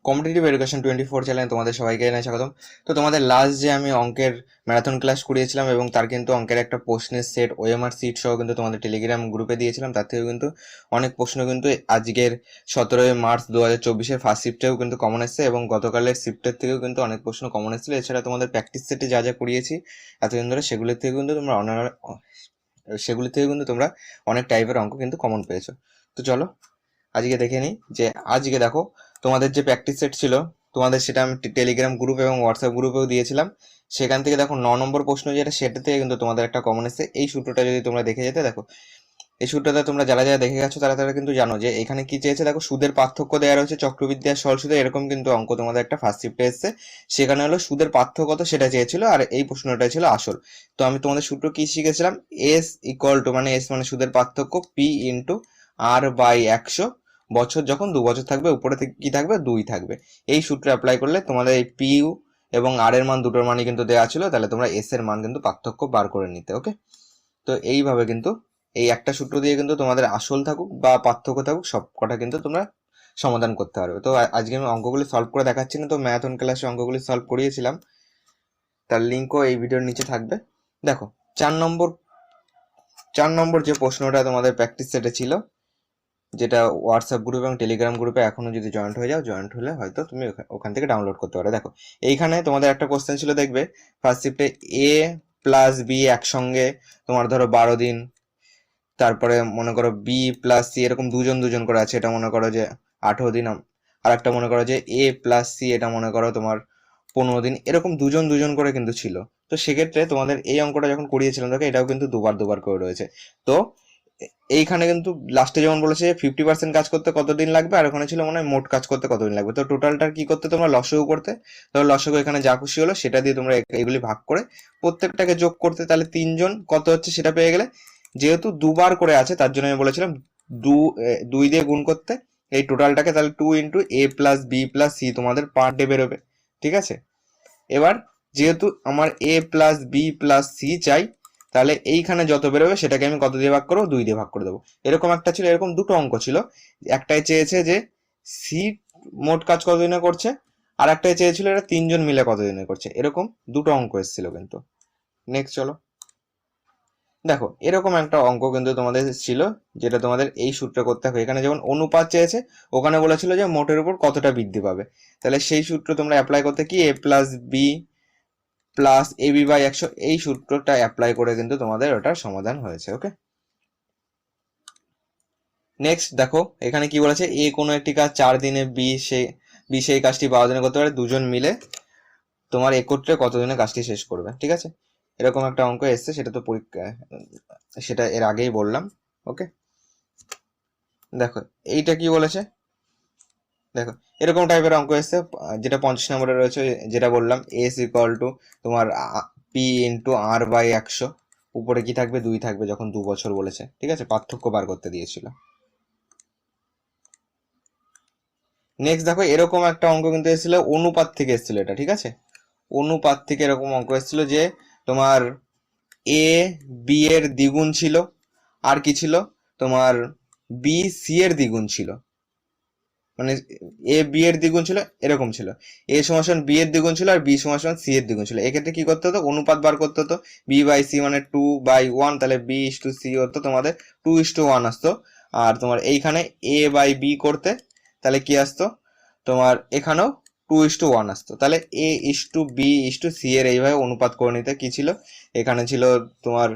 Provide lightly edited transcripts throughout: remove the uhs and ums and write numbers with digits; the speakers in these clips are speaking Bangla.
কম্পিটিটিভ এডুকেশন 24 চ্যানেলে তোমাদের সবাইকে জানাই স্বাগতম। তো তোমাদের লাস্ট যে আমি অঙ্কের ম্যারাথন ক্লাস করিয়েছিলাম এবং তার কিন্তু অঙ্কের একটা প্রশ্নের সেট ওএমআর সিট সহ কিন্তু তোমাদের টেলিগ্রাম গ্রুপে দিয়েছিলাম। তার থেকে কিন্তু অনেক প্রশ্ন কিন্তু আজকের 17 মার্চ 2024 ফার্স্ট শিফটেও কিন্তু কমন এসছে এবং গতকালের শিফটের থেকেও কিন্তু অনেক প্রশ্ন কমন এসেছিল। এছাড়া তোমাদের প্র্যাকটিস সেটে যা যা করিয়েছি এতদিন ধরে সেগুলির থেকে কিন্তু তোমরা অনেক টাইপের অঙ্ক কিন্তু কমন পেয়েছো। তো চলো আজকে দেখে নিই যে আজকে দেখো তোমাদের যে প্র্যাকটিস সেট ছিল তোমাদের সেটা আমি টেলিগ্রাম গ্রুপ এবং হোয়াটসঅ্যাপ গ্রুপেও দিয়েছিলাম। সেখান থেকে দেখো 9 নম্বর প্রশ্ন যেটা সেটা থেকে কিন্তু তোমাদের একটা কমন এসেছে। এই সূত্রটা যদি তোমরা দেখে যেতে দেখো, এই সূত্রটা তোমরা যারা যারা দেখে গেছো তারা তারা কিন্তু জানো যে এখানে কি চেয়েছে। দেখো সুদের পার্থক্য দেওয়া রয়েছে, চক্রবৃদ্ধি আর সরল সুদে, এরকম কিন্তু অঙ্ক তোমাদের একটা ফার্স্ট শিফটে এসছে। সেখানে হলো সুদের পার্থক্য কত সেটা চেয়েছিল, আর এই প্রশ্নটা ছিল আসল। তো আমি তোমাদের সূত্র কি শিখেছিলাম, এস ইকুয়াল টু মানে এস মানে সুদের পার্থক্য, পি ইন্টু আর বাই 100, বছর যখন 2 বছর থাকবে উপরে থেকে কি থাকবে 2 থাকবে। এই সূত্র অ্যাপ্লাই করলে তোমাদের এই পি ইউ এবং আর এর মান দুটোর মানই কিন্তু দেওয়া ছিল, তাহলে তোমরা এস এর মান কিন্তু পার্থক্য বার করে নিতে। ওকে, তো এইভাবে কিন্তু এই একটা সূত্র দিয়ে কিন্তু তোমাদের আসল থাকুক বা পার্থক্য থাকুক সব কটা কিন্তু তোমরা সমাধান করতে পারবে। তো আজকে আমি অঙ্কগুলি সলভ করে দেখাচ্ছি না, তো ম্যাথন ক্লাসে অঙ্কগুলি সলভ করিয়েছিলাম, তার লিঙ্কও এই ভিডিওর নিচে থাকবে। দেখো 4 নম্বর যে প্রশ্নটা তোমাদের প্র্যাকটিস সেটে ছিল, যেটা হোয়াটসঅ্যাপ গ্রুপ এবং টেলিগ্রাম গ্রুপে এখনো যদি জয়েন্ট হয়ে যাও, জয়েন্ট হলে হয়তো তুমি ওখান থেকে ডাউনলোড করতে পারো। দেখো এইখানে তোমাদের একটা কোশ্চেন ছিল, দেখবে ফার্স্ট শিফটে এ প্লাস বি একসঙ্গে তোমার ধরো 12 দিন, তারপরে মনে করো বি প্লাস সি এরকম দুজন দুজন করে আছে, এটা মনে করো যে 18 দিন, আর একটা মনে করো যে এ প্লাস সি এটা মনে করো তোমার 15 দিন, এরকম দুজন দুজন করে কিন্তু ছিল। তো সেক্ষেত্রে তোমাদের এই অঙ্কটা যখন করিয়েছিলাম দেখো এটাও কিন্তু দুবার দুবার করে রয়েছে। তো এইখানে কিন্তু লাস্টে যেমন বলেছে 50% কাজ করতে কতদিন লাগবে, আর ওখানে ছিল মনে হয় মোট কাজ করতে কতদিন লাগবে। তো টোটালটার কি করতে তোমরা লসগু করতে, তো লসগু এখানে যা খুশি হলো সেটা দিয়ে তোমরা এগুলি ভাগ করে প্রত্যেকটাকে যোগ করতে, তাহলে 3 জন কত হচ্ছে সেটা পেয়ে গেলে। যেহেতু দুবার করে আছে তার জন্য আমি বলেছিলাম 2 দিয়ে গুণ করতে এই টোটালটাকে, তাহলে 2 ইন্টু এ প্লাস বি প্লাস সি তোমাদের পার ডে বেরোবে। ঠিক আছে, এবার যেহেতু আমার এ প্লাস বি প্লাস সি চাই, তাহলে এইখানে যত বেরোবে সেটাকে আমি কত দিয়ে ভাগ করবো, 2 দিয়ে ভাগ করে দেবো। এরকম একটা ছিল, এরকম দুটো অঙ্ক ছিল। একটাই চেয়েছে যে সি মোট কাজ কতদিনে করছে, আর একটাই চেয়েছিল এটা 3 জন মিলে কতদিনে করছে। এরকম দুটো অঙ্ক এসেছিল কিন্তু। নেক্সট চলো দেখো এরকম একটা অঙ্ক কিন্তু তোমাদের ছিল, যেটা তোমাদের এই সূত্রে করতে হবে। এখানে যেমন অনুপাত চেয়েছে, ওখানে বলেছিল যে মোটের উপর কতটা বৃদ্ধি পাবে, তাহলে সেই সূত্র তোমরা অ্যাপ্লাই করতে কি A plus B plus A B by 100, এই সূত্রটা অ্যাপ্লাই করে কিন্তু তোমাদের ওটার সমাধান হয়েছে। ওকে, নেক্সট দেখো এখানে কি বলেছে, এ কোনো একটি কাজ 4 দিনে, বি সেই কাজটি 12 দিনে করতে পারে, দুজন মিলে তোমার একত্রে কতদিনে কাজটি শেষ করবে। ঠিক আছে, এরকম একটা অঙ্ক এসছে, সেটা তো পরীক্ষায়, সেটা এর আগেই বললাম। ওকে, দেখো এইটা কি বলেছে, দেখো এরকম টাইপের অঙ্ক এসছে, যেটা 50 নম্বরে রয়েছে, যেটা বললাম এস ইকুয়াল টু তোমার পি ইন্টু আর বাই 100, উপরে কি থাকবে 2 থাকবে যখন 2 বছর বলেছে। ঠিক আছে, পার্থক্য বার করতে দিয়েছিল। নেক্সট দেখো এরকম একটা অঙ্ক কিন্তু এসেছিল, অনুপাত থেকে এসেছিল এটা। ঠিক আছে, অনুপাত থেকে এরকম অঙ্ক এসেছিল যে তোমার এ বি এর দ্বিগুণ ছিল, আর কি ছিল তোমার বি সি এর দ্বিগুণ ছিল, মানে এ বি এর দ্বিগুণ ছিল, এরকম ছিল এ সমান বি এর দ্বিগুণ ছিল আর বি সমান সি এর দ্বিগুণ ছিল। এক্ষেত্রে কি করতে হতো, অনুপাত বার করতে হতো। বি বাই সি মানে 2/1, তাহলে বি ইস টু সি হতো তোমাদের 2:1 আসতো। আর তোমার এইখানে এ বাই বি করতে তাহলে কি আসতো, তোমার এখানেও 2:1 আসতো। তাহলে A is to B is to C এর এইভাবে অনুপাত করে নিতে কি ছিল, এখানে ছিল তোমার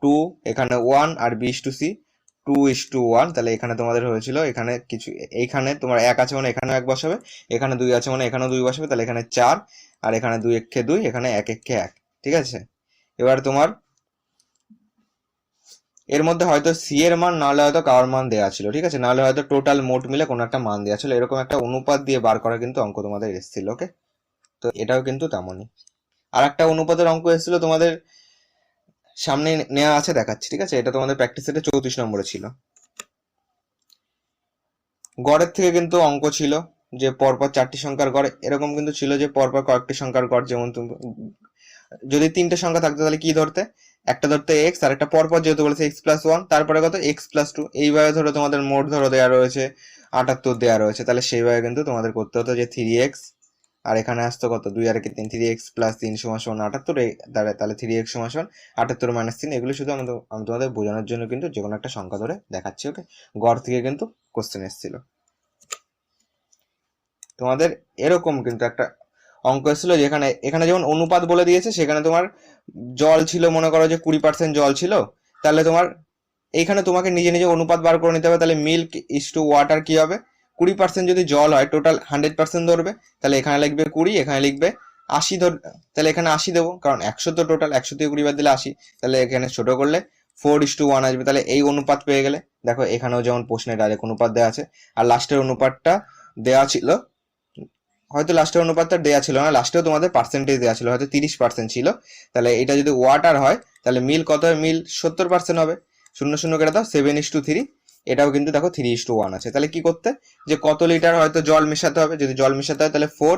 2, এখানে 1, আর বি ইস টু সি 2:1, তাহলে এখানে তোমাদের হয়েছিল, এখানে কিছু এইখানে তোমার 1 আছে মানে এখানেও 1 বসাবে, এখানে 2 আছে মানে এখানেও 2 বসাবে, তাহলে এখানে 4, আর এখানে 2 একে 2, এখানে 1 একে 1। ঠিক আছে, এবার তোমার এর মধ্যে হয়তো সি এর মান নাহলে হয়তো কার মান দেওয়া ছিল। ঠিক আছে, নাহলে হয়তো টোটাল মোট মিলে কোনো একটা মান দেওয়া ছিল। এরকম একটা অনুপাত দিয়ে বার করা কিন্তু অঙ্ক তোমাদের এসেছিল। ওকে, তো এটাও কিন্তু তেমনই। আর একটা অনুপাতের অঙ্ক এসেছিল তোমাদের সামনে নেওয়া আছে, দেখাচ্ছি। ঠিক আছে, এটা তোমাদের প্র্যাকটিস সেটে 34 নম্বরে ছিল। গড়ের থেকে কিন্তু অঙ্ক ছিল যে পরপর 4টি সংখ্যার গড়, এরকম কিন্তু ছিল যে পরপর কয়েকটি সংখ্যার গড়। যেমন তুমি যদি 3টে সংখ্যা থাকতো তাহলে কি ধরতে, একটা ধরতে এক্স আর একটা পরপর যেহেতু বলেছে x+1, তারপরে কত x+2, এইভাবে ধরো তোমাদের মোট ধরো দেওয়া রয়েছে 78 দেওয়া রয়েছে, তাহলে সেইভাবে কিন্তু তোমাদের করতে হতো যে 3x আর এখানে আসতো কত 2 আর 3, 3x+3 = 78, তাহলে 3x = 78 - 3। এগুলো শুধু আমি তোমাদের বোঝানোর জন্য কিন্তু যে কোনো একটা সংখ্যা ধরে দেখাচ্ছি, ওকে। গড় থেকে কিন্তু কোশ্চেন এসেছিল তোমাদের। এরকম কিন্তু একটা অঙ্ক এসেছিল যেখানে এখানে যেমন অনুপাত বলে দিয়েছে, সেখানে তোমার জল ছিল, মনে করো যে 20% জল ছিল, তাহলে তোমার এইখানে তোমাকে নিজে নিজে অনুপাত বার করে নিতে হবে। তাহলে মিল্ক ইস টু ওয়াটার কি হবে, 20% যদি জল হয় টোটাল 100% ধরবে, তাহলে এখানে লিখবে 20, এখানে লিখবে 80 তাহলে এখানে 80 দেবো, কারণ 100 তো টোটাল, 100 থেকে 20 বাদ দিলে 80, তাহলে এখানে ছোট করলে 4:1 আসবে। তাহলে এই অনুপাত পেয়ে গেলে। দেখো এখানেও যেমন প্রশ্নে ডাইরেক্ট অনুপাত দেওয়া আছে, আর লাস্টের অনুপাতটা দেওয়া ছিল, হয়তো লাস্টের অনুপাতটা দেওয়া ছিল না, লাস্টেও তোমাদের পার্সেন্টেজ দেওয়া ছিল, হয়তো 30% ছিল। তাহলে এটা যদি ওয়াটার হয় তাহলে মিল কত হয়, মিল 70% হবে। 0 কেটে দাও, 7:3। এটাও কিন্তু দেখো 3:1 আছে। তাহলে কি করতে, যে কত লিটার হয়তো জল মেশাতে হবে, যদি জল মেশাতে হয় তাহলে 4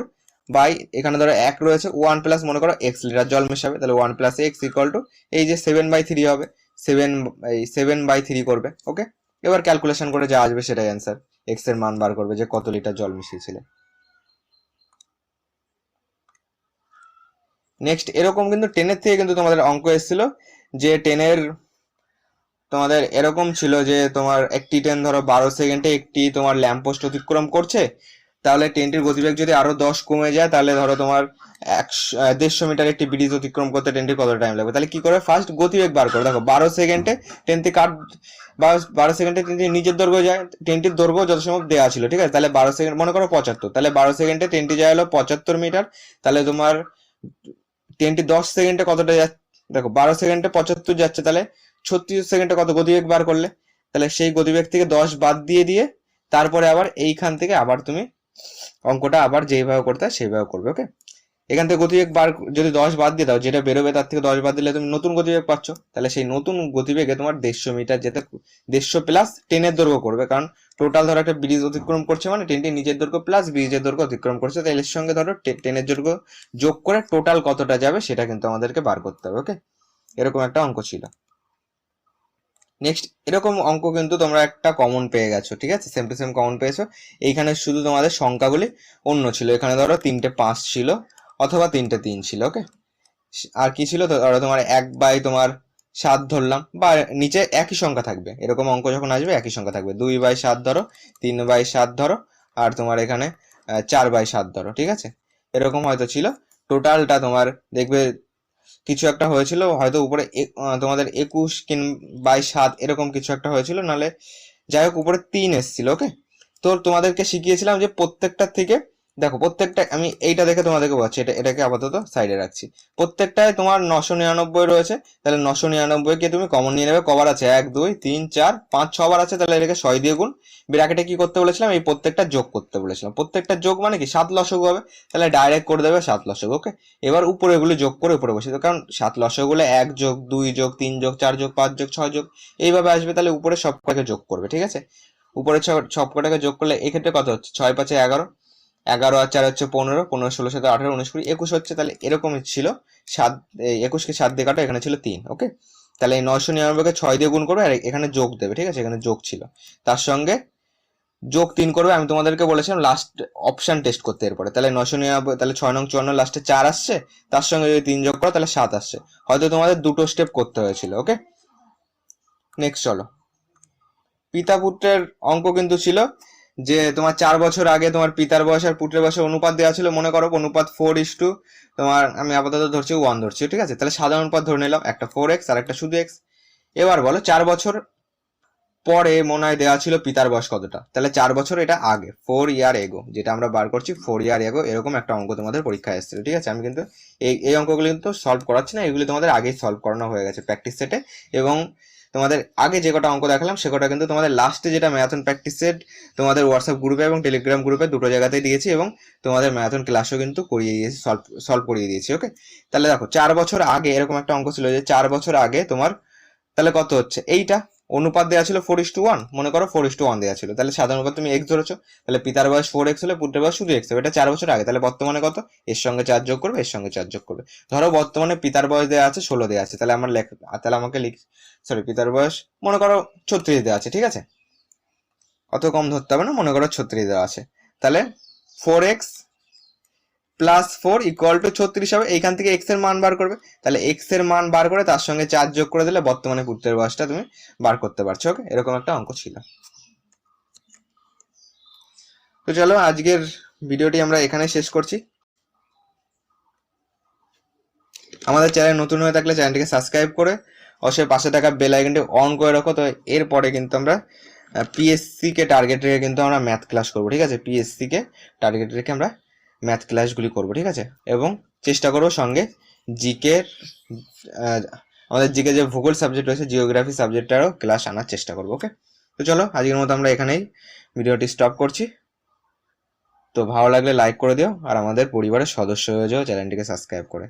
বাই, এখানে ধরো 1 রয়েছে, 1 প্লাস মনে করো x লিটার জল মেশাবে, তাহলে 1 + x = এই যে 7/3 হবে, 7/3 করবে, ওকে। এবার ক্যালকুলেশন করে যা আসবে সেটাই অ্যান্সার, x এর মান বার করবে যে কত লিটার জল মিশিয়েছিল। নেক্সট এরকম কিন্তু 10-এর থেকে কিন্তু তোমাদের অঙ্ক এসেছিল, যে 10-এর তোমাদের এরকম ছিল যে তোমার একটি ট্রেন ধরো 12 সেকেন্ডে একটি তোমার ল্যাম্প পোস্ট অতিক্রম করছে, তাহলে ট্রেনটির গতিবেগ যদি আরো 10 কমে যায়, তাহলে ধরো তোমার 150 মিটার একটি ব্রিজ অতিক্রম করতে ট্রেনটির কত টাইম লাগবে। তাহলে কি করে, ফার্স্ট গতিবেগ বার করো। দেখো 12 সেকেন্ডে ট্রেনটি 12 সেকেন্ডে ট্রেনটি নিজের দৈর্ঘ্য যায়, ট্রেনটির দৈর্ঘ্য যত সম্ভব দেওয়া ছিল, ঠিক আছে। তাহলে 12 সেকেন্ড মনে করো 75, তাহলে 12 সেকেন্ডে ট্রেনটি যায় হলো 75 মিটার। তাহলে তোমার ট্রেনটি 10 সেকেন্ডে কতটা যাচ্ছে, দেখো 12 সেকেন্ডে 75 যাচ্ছে, তাহলে 36 সেকেন্ডে কত গতিবেগ বার করলে, তাহলে সেই গতিবেগ থেকে 10 বাদ দিয়ে তারপরে আবার এইখান থেকে আবার তুমি অঙ্কটা আবার যেইভাবে করতে হয় সেইভাবে করবে, ওকে। এখান থেকে গতিবেগ বার যদি 10 বাদ দিয়ে দাও, যেটা বেরোবে তার থেকে 10 বাদ দিলে তুমি নতুন গতিবেগ পাচ্ছ। তাহলে সেই নতুন গতিবেগে তোমার 150 মিটার যেতে, 150 প্লাস ট্রেনের দৈর্ঘ্য করবে, কারণ টোটাল ধরো একটা ব্রিজ অতিক্রম করছে মানে ট্রেনটি নিজের দৈর্ঘ্য প্লাস ব্রিজের দৈর্ঘ্য অতিক্রম করছে, তাই এর সঙ্গে ধরো ট্রেনের দৈর্ঘ্য যোগ করে টোটাল কতটা যাবে সেটা কিন্তু আমাদেরকে বার করতে হবে, ওকে। এরকম একটা অঙ্ক ছিল। নেক্সট এরকম অঙ্ক কিন্তু তোমরা একটা কমন পেয়ে গেছো, ঠিক আছে, সেম টু সেম কমন পেয়েছো। এইখানে শুধু তোমাদের সংখ্যাগুলি অন্য ছিল, এখানে ধরো 3টে 5 ছিল অথবা 3টে 3 ছিল, ওকে। আর কি ছিল, ধরো তোমার 1/7 ধরলাম, বা নিচে একই সংখ্যা থাকবে, এরকম অঙ্ক যখন আসবে একই সংখ্যা থাকবে, 2/7 ধরো, 3/7 ধরো, আর তোমার এখানে 4/7 ধরো, ঠিক আছে। এরকম হয়তো ছিল। টোটালটা তোমার দেখবে কিছু একটা হয়েছিল, হয়তো উপরে তোমাদের 21/7 এরকম কিছু একটা হয়েছিল, নালে যাই হোক উপরে 3 এসেছিল, ওকে। তো তোমাদেরকে শিখিয়েছিলাম যে প্রত্যেকটা থেকে, দেখো প্রত্যেকটা, আমি এইটা দেখে তোমাদেরকে বলছি, এটাকে আপাতত সাইডে রাখছি। প্রত্যেকটায় তোমার 999 রয়েছে, তাহলে 999 কে তুমি কমন নিয়ে নেবে, কবার আছে 1 2 3 4 5 6 বার আছে, তাহলে এটাকে 6 দিয়ে গুণ, ব্র্যাকেটে কি করতে বলেছিলাম, এই প্রত্যেকটা যোগ করতে বলেছিলাম। প্রত্যেকটা যোগ মানে কি 7 লসগু হবে, তাহলে ডাইরেক্ট করে দেবে 7 লসগু, ওকে। এবার উপরে এগুলো যোগ করে উপরে বসে দেবে, কারণ 7 লসগুলো 1 যোগ 2 যোগ 3 যোগ 4 যোগ 5 যোগ 6 যোগ এইভাবে আসবে, তাহলে উপরে সব কটাকে যোগ করবে, ঠিক আছে। উপরে সব কটাকে যোগ করলে এক্ষেত্রে কত হচ্ছে, 6 5 11, 11 আর 4 হচ্ছে 15, 15 16 17 18 19 20 21 হচ্ছে, তাহলে এরকমই ছিল। 7 21কে 7 দিয়ে কাটো, এখানে ছিল 3, ওকে। তাহলে এই 999কে 6 দিয়ে গুণ করবে আর এখানে যোগ দেবে, ঠিক আছে, এখানে যোগ ছিল, তার সঙ্গে যোগ 3 করবে। আমি তোমাদেরকে বলেছিলাম লাস্ট অপশন টেস্ট করতে এরপরে, তাহলে 999, তাহলে 6 নং 54 লাস্টে 4 আসছে, তার সঙ্গে যদি 3 যোগ করো তাহলে 7 আসছে, হয়তো তোমাদের দুটো স্টেপ করতে হয়েছিল, ওকে। নেক্সট চলো, পিতা পুত্রের অঙ্ক কিন্তু ছিল, যে তোমার 4 বছর আগে তোমার পিতার বয়স আর পুত্রের বয়সের অনুপাত দেওয়া ছিল, মনে করো অনুপাত 4:, তোমার আমি আপাতত ধরছি 1 ধরছি, ঠিক আছে। তাহলে সাধারণ অনুপাত ধরে নিলাম, একটা 4x আর একটা শুধু x। এবার বলো 4 বছর পরে মনে হয় দেওয়া ছিল পিতার বয়স কতটা, তাহলে 4 বছর এটা আগে, 4 ইয়ার এগো, যেটা আমরা বার করছি 4 ইয়ার এগো, এরকম একটা অঙ্ক তোমাদের পরীক্ষায় এসেছিল, ঠিক আছে। আমি কিন্তু এই অঙ্কগুলো কিন্তু সলভ করাচ্ছি না, এগুলি তোমাদের আগেই সলভ করানো হয়ে গেছে প্র্যাকটিস সেটে, এবং তোমাদের আগে যে কটা অঙ্ক দেখালাম সে কটা কিন্তু তোমাদের লাস্টে যেটা ম্যারাথন প্র্যাকটিস সেট তোমাদের হোয়াটসঅ্যাপ গ্রুপে এবং টেলিগ্রাম গ্রুপে দুটো জায়গাতেই দিয়েছি, এবং তোমাদের ম্যারাথন ক্লাসও কিন্তু করিয়ে দিয়েছি, সলভ করিয়ে দিয়েছি, ওকে। তাহলে দেখো 4 বছর আগে এরকম একটা অঙ্ক ছিল, যে 4 বছর আগে তোমার, তাহলে কত হচ্ছে এইটা অনুপাত দেওয়া ছিল 4:1, মনে করো 4:1 দেওয়া ছিল, তাহলে সাধারণ অনুপাত তুমি x ধরেছো, তাহলে পিতার বয়স 4x হলে পুত্রের বয়স শুধু x হবে, এটা 4 বছর আগে, তাহলে বর্তমানে কত, এর সঙ্গে 4 যোগ করবে, এর সঙ্গে 4 যোগ করবে। ধরো বর্তমানে পিতার বয়স দেওয়া আছে 16 দেওয়া আছে, তাহলে আমার তাহলে আমাকে পিতার বয়স মনে করো 36 দেওয়া আছে, ঠিক আছে, অত কম ধরতে হবে না, মনে করো 36 দেওয়া আছে, তাহলে 4x প্লাস 4 ইকুয়াল টু 36 হবে। এইখান থেকে x এর মান বার করবে, তাহলে x এর মান বার করে তার সঙ্গে 4 যোগ করে দিলে বর্তমানে পুত্রের বয়সটা তুমি বার করতে পারছো। ওকে, এরকম একটা অঙ্ক ছিল। তো চলো আজকের ভিডিওটি আমরা এখানে শেষ করছি। আমাদের চ্যানেল নতুন হয়ে থাকলে চ্যানেলটিকে সাবস্ক্রাইব করে অবশ্যই পাশে থাকা বেল আইকনটি অন করে রাখো। তো এরপরে কিন্তু আমরা পিএসসি কে টার্গেট রেখে কিন্তু আমরা ম্যাথ ক্লাস করবো, ঠিক আছে, পিএসসি কে টার্গেট রেখে আমরা ম্যাথ ক্লাসগুলি করবো, ঠিক আছে, এবং চেষ্টা করবো সঙ্গে জিকে আমাদের জিকে যে ভূগোল সাবজেক্ট রয়েছে, জিওগ্রাফি সাবজেক্টটারও ক্লাস আনার চেষ্টা করবো। ওকে, তো চলো আজকের মতো আমরা এখানেই ভিডিওটি স্টপ করছি। তো ভালো লাগলে লাইক করে দিও, আর আমাদের পরিবারের সদস্য হয়ে যাও চ্যানেলটিকে সাবস্ক্রাইব করে।